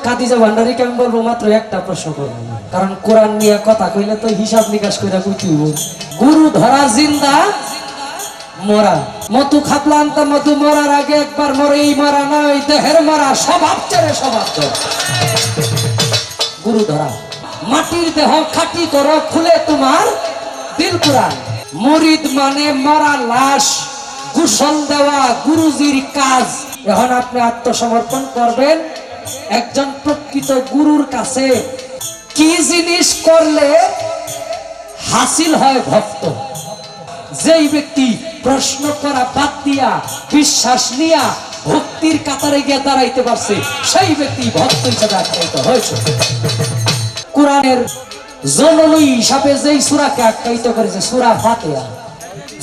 খাদিজা ভান্ডারীকে আমি বলবো মাত্র একটা প্রশ্ন করবো না, কারণ কোরআন নিয়ে কথা কইলে তো হিসাব নিকাশ করে কইতে হইব। গুরু ধরা জিন্দা মরা, মধু খাপলা আনতা মধু মরার আগে একবার মরে, এই মরা না ওই দেহের মরা, স্বভাব ছেড়ে স্বভাব ধর। গুরু ধরা মাটির দেহ খাটি করো, খুলে তোমার দিল কুরআন। মুরিদ মানে মরা লাশ, গোসল দেওয়া গুরুজির কাজ। এখন আপনি আত্মসমর্পণ করবেন একজন প্রকৃত গুরুর কাছে। কি জিনিস করলে হাসিল হয় ভক্ত? যেই ব্যক্তি প্রশ্ন করা বাদ দিয়া বিশ্বাস নিয়া ভক্তির কাতারে গিয়ে দাঁড়াইতে পারছে, সেই ব্যক্তি ভক্ত হিসেবে আখ্যায়িত হয়েছে। কোরআনের জননী হিসাবে যেই সূরাকে আখ্যায়িত করেছে সূরা ফাতিহা,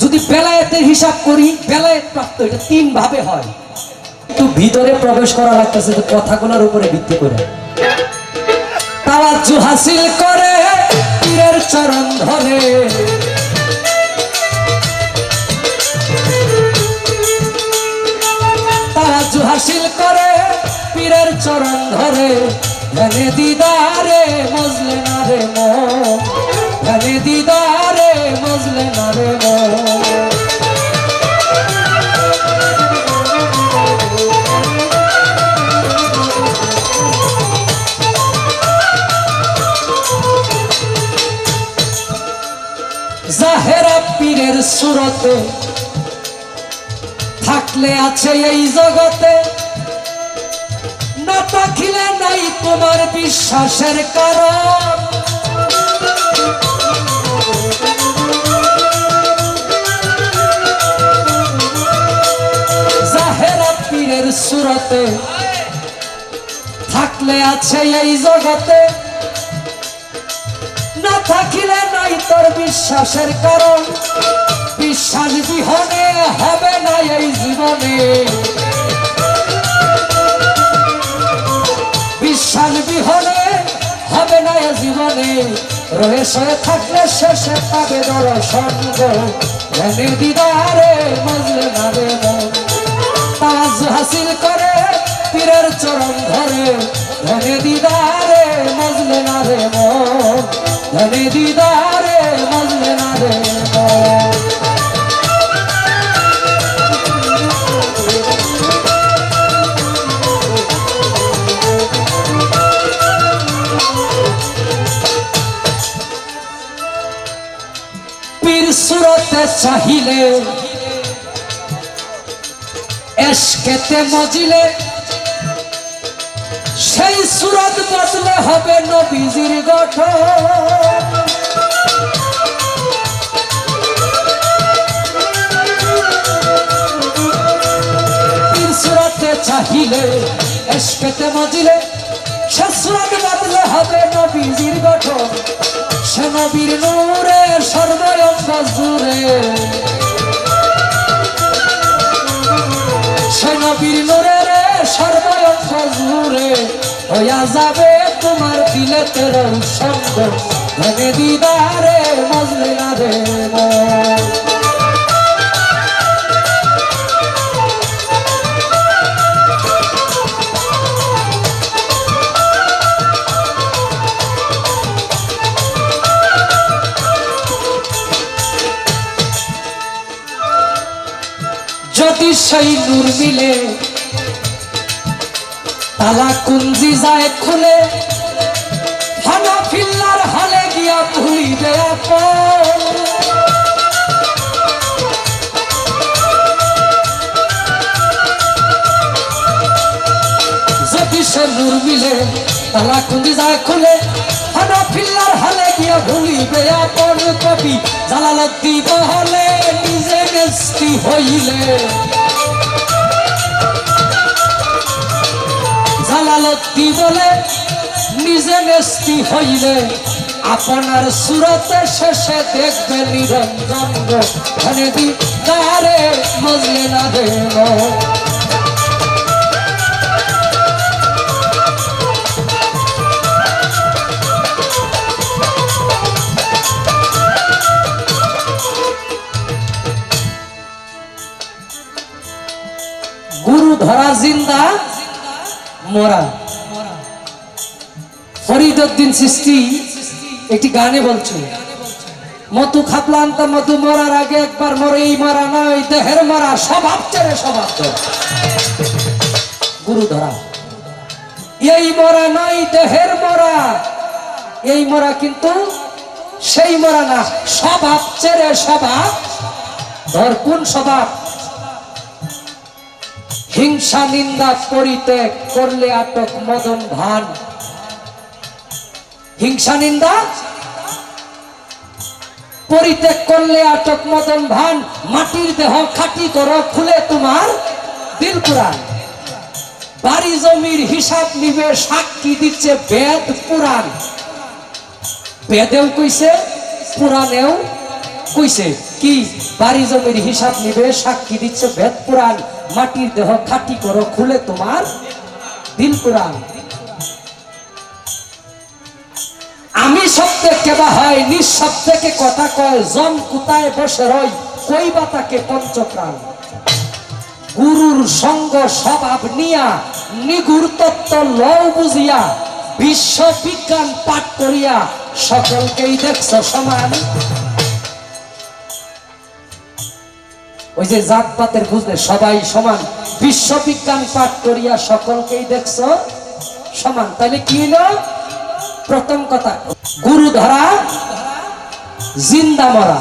যদি বেলায়েতের হিসাব করি বেলায়েত প্রাপ্ত এটা 3 ভাবে হয়। একটু ভিতরে প্রবেশ করা লাগতেছে কথাগুলোর উপরে ভিত্তি করে। তাওয়াজ্জু হাসিল করে পীরের চরণ ধরে, তাওয়াজ্জু হাসিল করে পীরের চরণ ধরে। ধ্যানে দিদারে মজলে না রে মন, ধ্যানে দিদারে মজলে না রে মন। জাহেরা পীরের সুরতে থাকলে আছে এই জগতে, না থাকিলে নাই তোমার বিশ্বাসের কারণ। জাহেরা পীরের সুরতে থাকলে আছে এই জগতে, না থাকিলে নাই তোর বিশ্বাসের কারণ। বিশ্বাস বিহনে হবে না এই জীবনে, বিশ্বাস বিহনে হবে না এই জীবনে। রয়ে সয়ে থাকলে শেষে পাবে দর্শন গো, ধ্যানে দিদারে মজলে না রে মন। তাওয়াজ্জু হাসিল করে পীরের চরণ ধরে, ধ্যানে দিদারে মজলে না রে মন, ধ্যানে দিদারে মজলে না রে মন। পীর সুরতে চাহিলে এশকেতে মজিলে, সেই সুরত বদলে হবে নবীজির গঠন। পীর সুরতে চাহিলে এশকেতে মজিলে, সে সুরত বদলে হবে নবীজির গঠন। সে নবীর নূরে সর্বয়ঙ্গ জুড়ে, সে নবীর নূরে রে সর্বয়ঙ্গ জুড়ে। হইয়া যাবে তোমার দিলে তের সঙ্গ, ধ্যানে দিদারে মজলে না রে মন। যদি সেই নূর মিলে তালা কুঞ্জি যায় খুলে, হানাফিল্লার হলে গিয়া ভুলিবে আপন। যদি সে নূর মিলে তালা কুঞ্জি যায় খুলে, হানাফিল্লার হলে গিয়া ভুলিবে আপন। কবি জালালউদ্দিন হলে নিজে নেস্তি হইলে, জালালউদ্দিন বলে নিজে নেস্তি হইলে, আপনার সুরতে শেষে দেখবে নিরঞ্জন গো, ধ্যানে দিদারে মজলে না রে মন। গুরু ধরা জিন্দা মরা, মুরিদউদ্দিন চিশতি একটি গানে বলছে, মধু খাপলান্তা মধু মরার আগে একবার মরে, এই মরা নয় দেহের মরা, স্বভাব ছেড়ে স্বভাব ধর। গুরু ধরা, এই মরা নয় দেহের মরা, এই মরা কিন্তু সেই মরা না, স্বভাব ছেড়ে স্বভাব ধর। কোন স্বভাব? হিংসা নিন্দা পরিত্যাগ করলে আটক মদন ভান। হিংসা নিন্দা পরিত্যাগ করলে আটক মদন ভান। মাটির দেহ খাঁটি করো, খুলে তোমার দিল কুরআন। বাড়ি জমির হিসাব নিবে, সাক্ষী দিচ্ছে বেদ পুরাণ। বেদেও কইছে, পুরাণেও কইছে কি? বাড়ি জমির হিসাব নিবে, সাক্ষী দিচ্ছে বেদ পুরাণ। মাটির দেহ খাঁটি করো, খুলে তোমার দিল কুরআন। আমি শব্দে কেবা হয়, নিঃশব্দকে কথা কয়। জন কুতায় বসে রয়, কইবা তাকে পঞ্চপ্রাণ। গুরুর সঙ্গ স্বভাব নিয়া, নিগুর তত্ত্ব লও বুঝিয়া, বিশ্ব বিজ্ঞান পাঠ করিয়া, সকলকেই দেখছ সমান। ওই যে জাতপাতের বুঝলে সবাই সমান, বিশ্ব বিজ্ঞান পাঠ করিয়া সকলকেই দেখছ সমান। তাহলে কি হলো? প্রথম কথা, গুরু ধরা জিন্দা মরা।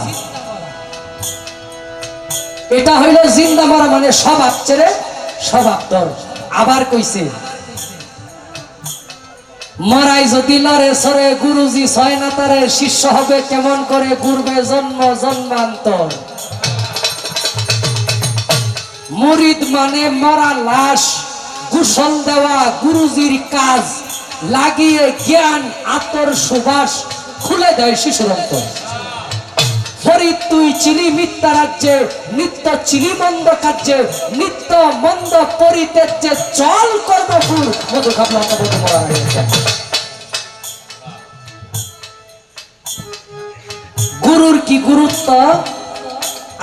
এটা হইল জিন্দা মরা, মানে স্বভাব ছেড়ে স্বভাব ধর। আবার কইছে, মরাই যদি লড়ে সরে, গুরুজি ছয় না তারে, শিষ্য হবে কেমন করে, গুরবে জন্ম জন্মান্তর। মুরিদ মানে মরা লাশ, গোসল দেওয়া গুরুজির কাজ। লাগিয়ে জ্ঞান আতর সুবাস, খুলে দেয় শিশুর অন্তর। ফরিদ তুই চিলি মিথ্যা রাজ্যে, নিত্য চিলি মন্দ কার্যে, নিত্য মন্দ পরিত্যাজ্যে, চল কর্মপুর। মধু খাপলাম মধু মরা। গুরুর কি গুরুত্ব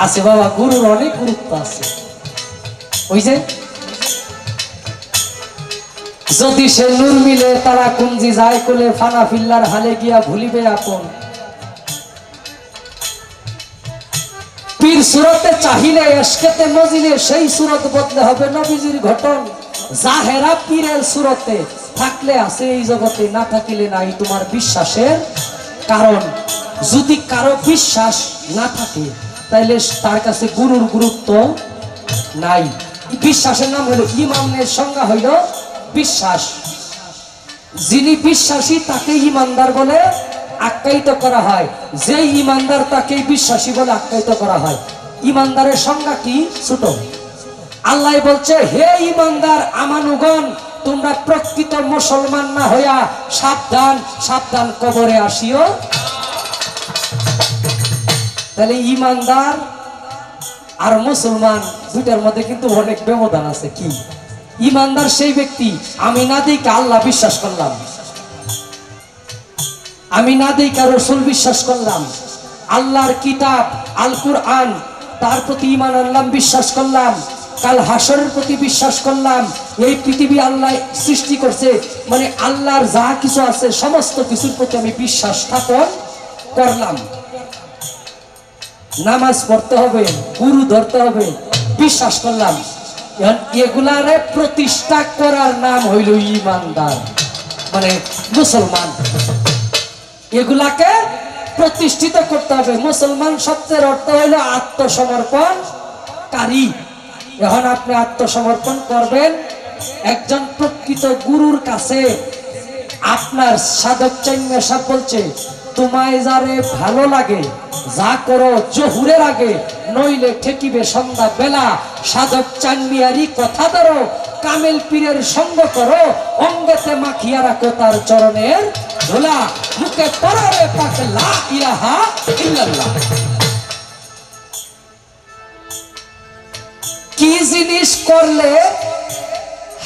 আছে বাবা? গুরুর অনেক গুরুত্ব আছে। ওই যে যদি সে নূর মিলে, তারা কুঞ্জি যায় কোলে, ফানা ফিল্লার হালে গিয়া ভুলিবে আপন। পীর সুরতে চাহিলে, এশকেতে মজিলে, সেই সুরত বদলে হবে নবীজির ঘটন। জাহেরা পীরের সুরতে থাকলে আছে এই জগতে, না থাকিলে নাই তোমার বিশ্বাসের কারণ। যদি কারো বিশ্বাস না থাকে, তাইলে তার কাছে গুরুর গুরুত্ব নাই। বিশ্বাসের নাম হইল ইমানের সংজ্ঞা হইল বিশ্বাস। যিনি বিশ্বাসী তাকে ইমানদার বলে আখ্যায়িত করা হয়। যে ইমানদার তাকে বিশ্বাসী বলে আখ্যায়িত করা হয়। ইমানদারের সংজ্ঞা কি? ছোট। আল্লাহ বলছে, হে ইমানদার আমানুগণ, তোমরা প্রকৃত মুসলমান না হইয়া সাবধান সাবধান কবরে আসিও। তাহলে ইমানদার আর মুসলমান দুইটার মধ্যে কিন্তু অনেক ব্যবধান আছে। কি? ইমানদার সেই ব্যক্তি, আমি না দেখে আল্লাহ বিশ্বাস করলাম, আমি না দেখে রাসূল বিশ্বাস করলাম, আল্লাহর কিতাব আল কুরআন তার প্রতি ঈমান আনলাম, বিশ্বাস করলাম, কাল হাসরের প্রতি বিশ্বাস করলাম, এই পৃথিবী আল্লাহ সৃষ্টি করছে, মানে আল্লাহর যা কিছু আছে সমস্ত কিছুর প্রতি আমি বিশ্বাস স্থাপন করলাম। নামাজ পড়তে হবে, গুরু ধরতে হবে, বিশ্বাস করলাম। এগুলারে প্রতিষ্ঠা করার নাম হইল ইমানদার, মানে মুসলমান। এগুলাকে প্রতিষ্ঠিত করতে হবে। মুসলমান শব্দের অর্থ হইল আত্মসমর্পণকারী। এখন আপনি আত্মসমর্পণ করবেন একজন প্রকৃত গুরুর কাছে। আপনার সাধক চাইমা সাহেব বলছে, তোমায় যারে ভালো লাগে যা করো জহুরের আগে, নইলে ঠেকিবে সন্ধ্যা বেলা। সাধক চানমিয়ারি কথা ধরো, কামেল পীরের সঙ্গ করো, অঙ্গেতে মাখিয়া রাখো তার চরণের ধুলা, মুখে পড়ারে পাক লা ইলাহা ইল্লাল্লাহ। কি জিনিস করলে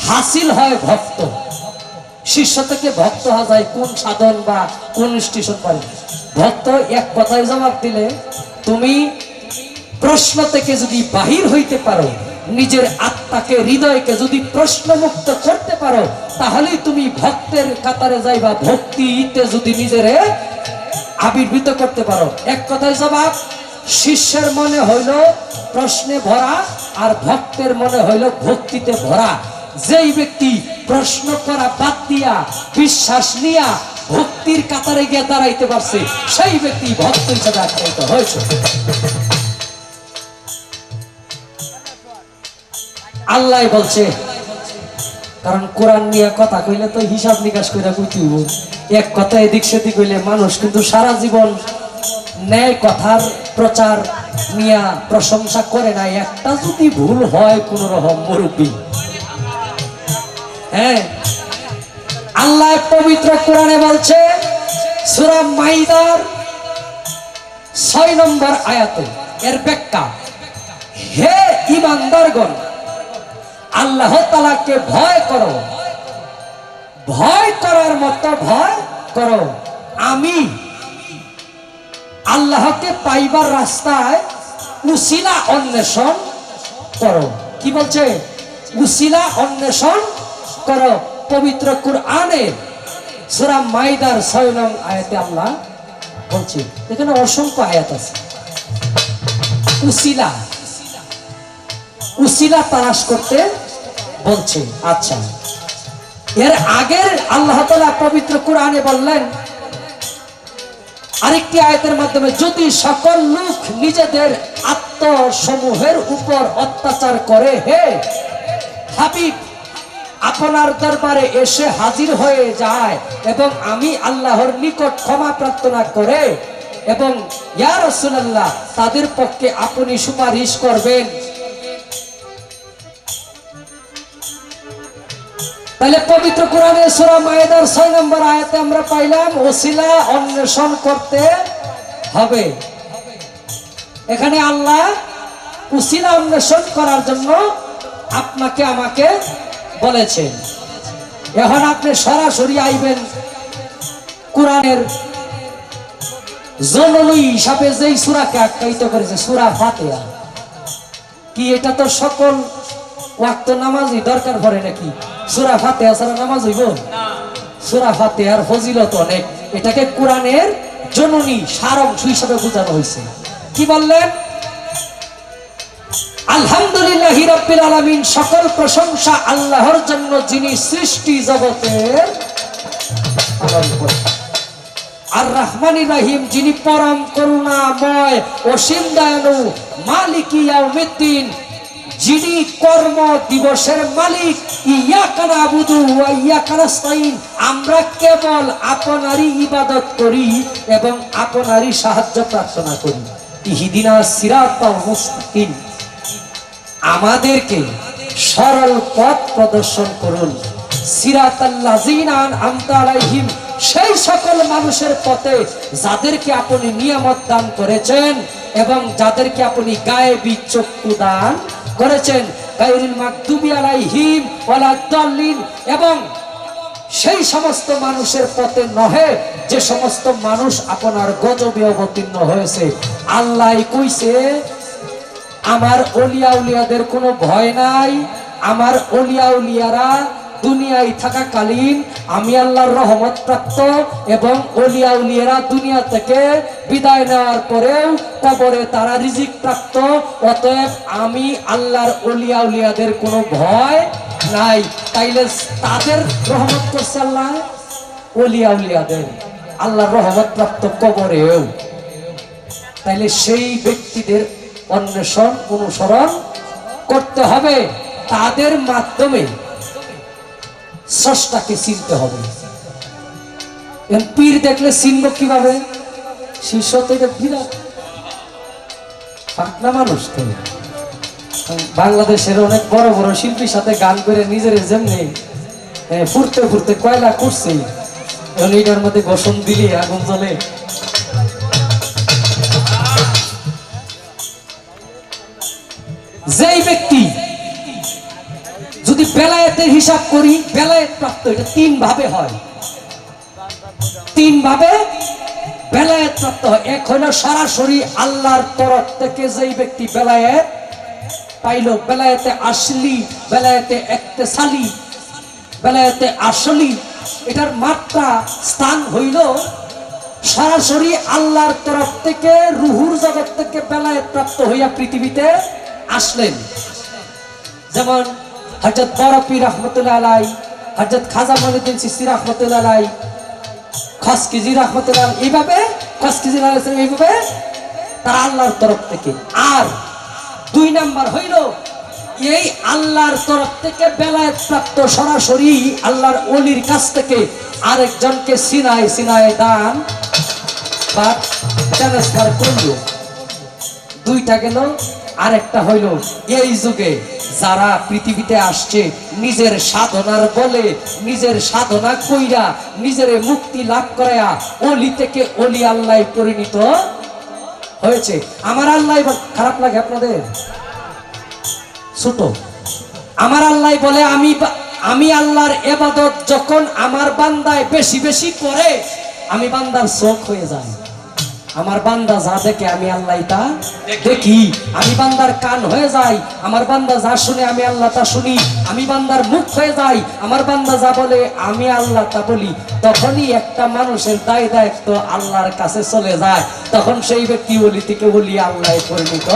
হাসিল হয় ভক্ত? শিষ্য থেকে ভক্ত হওয়া যায় কোন সাধন বা কোন স্টেশন পারে? ভক্ত এক কথায় জবাব দিলে, তুমি প্রশ্ন থেকে যদি বাহির হইতে পারো, নিজের আত্মাকে হৃদয়কে যদি প্রশ্নমুক্ত করতে পারো, তাহলেই তুমি ভক্তের কাতারে যাইবা। ভক্তিতে যদি নিজেরে আবির্ভূত করতে পারো। এক কথায় জবাব, শিষ্যের মনে হইল প্রশ্নে ভরা আর ভক্তের মনে হইল ভক্তিতে ভরা। যেই ব্যক্তি প্রশ্ন করা বাদ দিয়া বিশ্বাস নিয়া ভক্তির কাতারে গিয়ে দাঁড়াইতে পারছে, সেই ব্যক্তি ভক্ত হিসেবে আখ্যায়িত হয়েছে। আল্লাহ বলছে, কারণ কোরআন নিয়ে কথা কইলে তো হিসাব নিকাশ করে কইতে হইব। এক কথা এদিক সেদিক হইলে মানুষ কিন্তু সারা জীবন ন্যায় কথার প্রচার নিয়ে প্রশংসা করে না। একটা যদি ভুল হয় কোন রকম মুরব্বী, হ্যাঁ, আল্লাহ পবিত্র কোরআনে বলছে সূরা মাইদার 6 নম্বর আয়াতে, এর ব্যাখ্যা, হে ঈমানদারগণ, আল্লাহ তাআলাকে ভয় করো, ভয় করার মতো ভয় করো। আমি আল্লাহকে পাইবার রাস্তায় উসিলা অন্বেষণ করো। কি বলছে? উসিলা অন্বেষণ করো। পবিত্র কুরআনে সূরা মাইদার 6 নং আয়াতে আল্লাহ বলছে, এখানে অসংখ্য আয়াত আছে, উসিলা উসিলা তালাশ করতে বলছে। আচ্ছা, এর আগের আল্লাহ তাআলা পবিত্র কুরআনে বললেন আরেকটি আয়াতের মাধ্যমে, যদি সকল লোক নিজেদের আত্মসমূহের উপর অত্যাচার করে, হে হাবিব, আপনার দরবারে এসে হাজির হয়ে যায় এবং আমি আল্লাহর নিকট ক্ষমা প্রার্থনা করে এবং ইয়া রাসূলুল্লাহ তাদের পক্ষে আপনি সুপারিশ করবেন। তাহলে পবিত্র কোরআনে সূরা মাইদার 6 নম্বর আয়াতে আমরা পাইলাম ওসিলা অন্বেষণ করতে হবে। এখানে আল্লাহ উসিলা অন্বেষণ করার জন্য আপনাকে আমাকে বলেছেন। এখন আপনি সরাসরি আইবেন কোরআনের জননী হিসাবে যেই সূরাকে আখ্যায়িত করেছে, সূরা ফাতিহা। কি এটা তো সকল ওয়াক্ত নামাজই দরকার পড়ে নাকি? সূরা ফাতিহা ছাড়া নামাজ হইব না? সূরা ফাতিহার ফজিলত অনেক। এটাকে কোরআনের জননী সারাংশ হিসেবে বোঝানো হয়েছে। কি বললেন? আলহামদুলিল্লাহি রাব্বিল আলামিন, সকল প্রশংসা আল্লাহর জন্য, যিনি সৃষ্টি জগতের পালন করেন। আর রহমানির রহিম, যিনি পরম করুণাময়, অসীম দয়ালু। মালিকি ইয়াউমিদ্দিন, যিনি কর্ম দিবসের মালিক। ইয়াকা নাবুদু ওয়া ইয়াকা নাস্তাইন, আমরা কেবল আপনারই ইবাদত করি এবং আপনারই সাহায্য প্রার্থনা করি। ইহদিনাস সিরাতাল মুস্তাকিম, আমাদেরকে সরল পথ প্রদর্শন করুন। সিরাতাল্লাযিনা আন'আমতা আলাইহিম, সেই সকল মানুষের পথে যাদেরকে আপনি নিয়ামত দান করেছেন এবং যাদেরকে আপনি গায়েবী চক্ষু দান করেছেন। গায়রিল মাগদুবি আলাইহিম ওয়ালাদ-দাল্লিন, এবং সেই সমস্ত মানুষের পথে নহে যে সমস্ত মানুষ আপনার গজবে অবতীর্ণ হয়েছে। আল্লাহ কইছে, আমার ওলিয়া উলিয়াদের কোনো ভয় নাই। আমার ওলিয়া উলিয়ারা দুনিয়ায় থাকাকালীন আমি আল্লাহর রহমত প্রাপ্ত এবং ওলিয়া উলিয়ারা দুনিয়া থেকে বিদায় নেওয়ার পরেও কবরে তারা রিজিক প্রাপ্ত। অতএব আমি আল্লাহর ওলিয়া উলিয়াদের কোনো ভয় নাই। তাইলে তাদের রহমত করছে আল্লাহ, ওলিয়া উলিয়াদের আল্লাহর রহমত প্রাপ্ত কবরেও। তাইলে সেই ব্যক্তিদের অন্বেষণ অনুসরণ করতে হবে, তাদের মাধ্যমে স্রষ্টাকে চিনতে হবে। পীর দেখলে চিনব কিভাবে? শিষ্য থেকে বিরাট পাগলা মানুষ তো। বাংলাদেশের অনেক বড় বড় শিল্পীর সাথে গান করে নিজের যেমনি ফুরতে ফুরতে কয়লা করছে, এটার মধ্যে গোসন দিলি আগুন জ্বলে। যেই ব্যক্তি যদি বেলায়েতের হিসাব করি, বেলায়েত প্রাপ্ত এটা 3 ভাবে হয়, 3 ভাবে বেলায়েত প্রাপ্ত হয়। এক হলো সরাসরি আল্লাহর তরফ থেকে যেই ব্যক্তি বেলায়েত পাইল, বেলায়েতে আসলি, বেলায়েতে ইক্তেসালি, বেলায়েতে আসলি এটার মাত্রা স্থান হইল সরাসরি আল্লাহর তরফ থেকে রুহুর জগৎ থেকে বেলায়েত প্রাপ্ত হইয়া পৃথিবীতে আসলেন। যেমন হযরত বরফি রহমতুল্লাহ আলাই, হযরত খাজা মঈনুদ্দিন চিশতি রহমতুল্লাহ আলাই, খসকিজি রহমতুল্লাহ এইভাবে খসকিজি এইভাবে তারা আল্লাহর তরফ থেকে। আর দুই নাম্বার হইল এই আল্লাহর তরফ থেকে বেলায়েত প্রাপ্ত সরাসরি আল্লাহর ওলির কাছ থেকে আরেকজনকে সিনায় সিনায় দান বা ট্রান্সফার করল। দুইটা গেল। আরেকটা হইল এই যুগে যারা পৃথিবীতে আসছে নিজের সাধনার বলে, নিজের সাধনা কইরা নিজের মুক্তি লাভ করায়া ওলি থেকে ওলি আল্লাহ পরিণত হয়েছে। আমার আল্লাহ খারাপ লাগে আপনাদের? ছোট আমার আল্লাহ বলে আমি আল্লাহর ইবাদত যখন আমার বান্দায় বেশি বেশি করে আমি বান্দার চোখ হয়ে যাই। আমার বান্দা যা দেখে আমি আল্লাহ তা দেখি। আমি বান্দার কান হয়ে যাই, আমার বান্দা যা শুনে আমি আল্লাহ তা শুনি। আমি বান্দার মুখ হয়ে যাই, আমার বান্দা যা বলে আমি আল্লাহ তা বলি। তখনই একটা মানুষের দায় দায়িত্ব আল্লাহর কাছে চলে যায়, তখন সেই ব্যক্তি ওলি থেকে ওলি আল্লাহ পরিণত।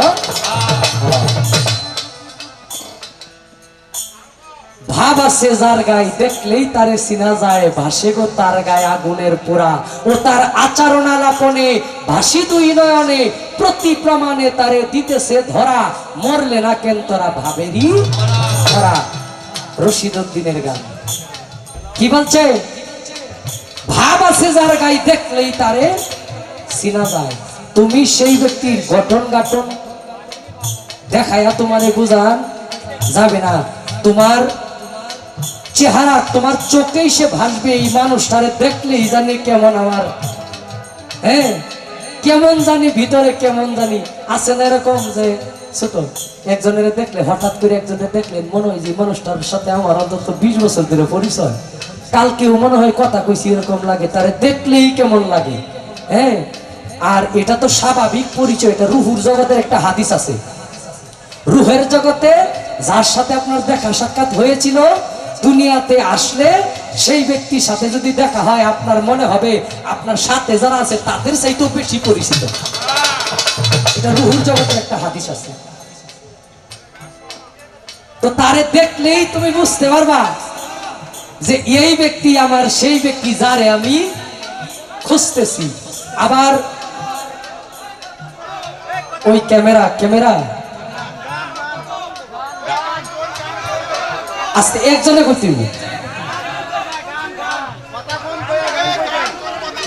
ভাব আছে যার গায়ে দেখলেই তারে চিনা যায়, ভাসে গো তার গায়ে আগুনের পোড়া। ও তার আচরণ আলাপনে ভাসি দুই নয়নে, প্রতি প্রমাণে তারে দিতেছে ধরা। মরলে না কেন তোরা ভাবেরই ধরা। রশিদউদ্দিনের গান কি বলছে? ভাব আছে যার গায়ে দেখলেই তারে চিনা যায়। তুমি সেই ব্যক্তির গঠন গাঠন দেখায়া তোমারে বুঝান যাবে না। তোমার চেহারা তোমার চোখেই সে ভাসবে। এই মানুষটারে দেখলেই জানি কেমন আমার, হ্যাঁ কেমন জানি ভিতরে কেমন জানি আছে না এরকম যে ছোট একজনের দেখলে হঠাৎ করে একজনের দেখলেন মনে হয় যে মানুষটার সাথে আমার অন্তত 20 বছর ধরে পরিচয়, কালকেও মনে হয় কথা কইছি এরকম লাগে, তারে দেখলেই কেমন লাগে। হ্যাঁ আর এটা তো স্বাভাবিক পরিচয়। এটা রুহুর জগতের একটা হাদিস আছে। রুহের জগতে যার সাথে আপনার দেখা সাক্ষাৎ হয়েছিল দুনিয়াতে আসলে সেই ব্যক্তির সাথে যদি দেখা হয় আপনার মনে হবে আপনার সাথে যারা আছে তাদের চাইতেও বেশি পরিচিত। এটা রুহুর জগতের একটা হাদিস আছে। তো তারে দেখলেই তুমি বুঝতে পারবা যে এই ব্যক্তি আমার সেই ব্যক্তি যারে আমি খুঁজতেছি। আবার ওই ক্যামেরা আস্তে একজনে করতে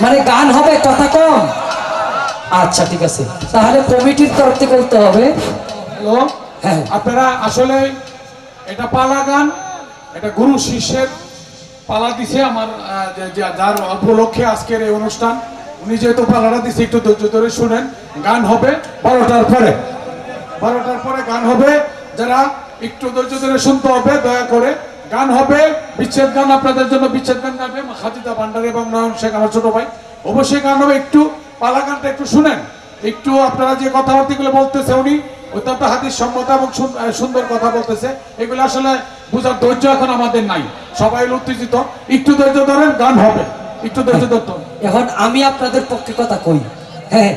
মানে গান হবে কথা কম। আচ্ছা ঠিক আছে, তাহলে কমিটির তরফ থেকে করতে হবে। হ্যালো, হ্যাঁ আপনারা আসলে এটা পালা গান, এটা গুরু শিষ্যের পালা দিছে আমার যার উপলক্ষে আজকের এই অনুষ্ঠান। উনি যেহেতু পালাটা দিছে একটু ধৈর্য ধরে শুনেন। গান হবে 12টার পরে, 12টার পরে গান হবে। যারা একটু ধৈর্য ধরে শুনতে হবে দয়া করে। গান হবে বিচ্ছেদ গান, আপনাদের জন্য বিচ্ছেদ গান গাবে খাদিজা ভান্ডারী এবং নয়ন শেখ আমার ছোট ভাই। অবশ্যই গান হবে। একটু পালা গানটা একটু শুনেন। একটু আপনারা যে কথাবার্তাগুলো বলতেছে উনি অত্যন্ত হাদিস সম্মত এবং সুন্দর কথা বলতেছে। এগুলো আসলে বুঝার ধৈর্য এখন আমাদের নাই, সবাই উত্তেজিত। একটু ধৈর্য ধরেন, গান হবে, একটু ধৈর্য ধরতে। এখন আমি আপনাদের পক্ষে কথা কই, হ্যাঁ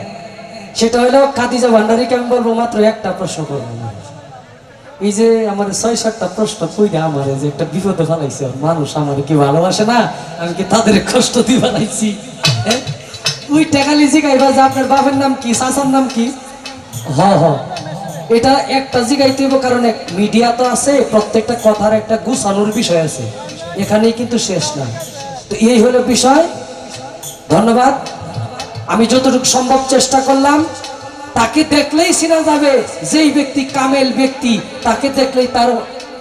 সেটা হলো খাদিজা ভান্ডারীকে আমি বলবো মাত্র একটা প্রশ্ন করবো। এই যে আমার 6-7টা প্রশ্ন কইরা আমার যে একটা বিপদে ফেলাইছে মানুষ, আমার কি ভালোবাসে না, আমি কি তাদের কষ্ট দিয়ে বানাইছি? ওই টেকালি জিগাইবা যে আপনার বাবার নাম কি, চাচার নাম কি? এটা একটা জিগাইতে হইব, কারণ মিডিয়া তো আছে, প্রত্যেকটা কথার একটা গুছানোর বিষয় আছে, এখানেই কিন্তু শেষ না। তো এই হলো বিষয়। ধন্যবাদ। আমি যতটুকু সম্ভব চেষ্টা করলাম। তাকে দেখলেই চেনা যাবে যেই ব্যক্তি কামেল ব্যক্তি, তাকে দেখলেই তার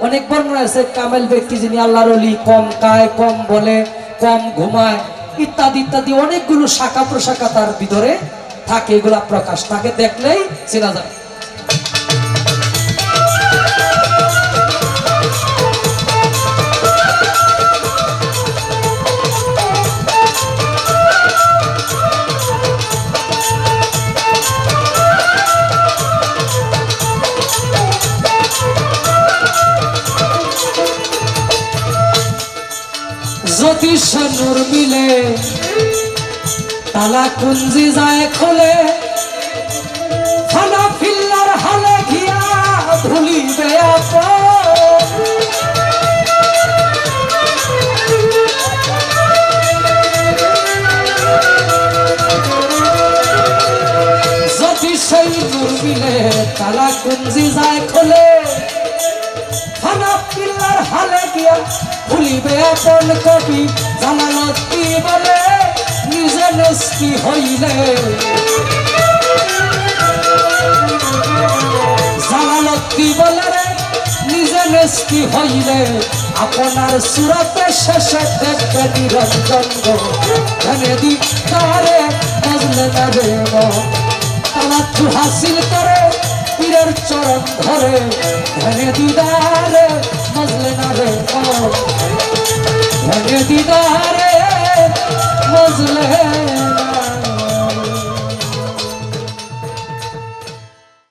অনেক বর্ণনা আছে। কামেল ব্যক্তি যিনি আল্লাহর ওলি, কম খায়, কম বলে, কম ঘুমায়, ইত্যাদি ইত্যাদি অনেকগুলো শাখা প্রশাখা তার ভিতরে থাকে, এগুলা প্রকাশ। তাকে দেখলেই চেনা যাবে। তালা কুঞ্জি যায় খোলে ফানা ফিল্লার হালে গিয়া ভুলিবে আপন যদি সেই নূর মিলে তালা কুঞ্জি যায় খোলে ফানা ফিল্লার হালে গিয়া ভুলিবে আপন কবি জালালতি বলে নিজে নেস্তি হইলে জালালতি বলে রে নিজে নেস্তি হইলে আপনার সুরতে শেষে দেখবে নিরঞ্জন ধনে দি তারে বুঝলে না রে তালাচ্ছু হাসিল করে পীরের চরণ ধরে ধনে দিদারে বুঝলে না রে ধনে দিদারে বুঝলে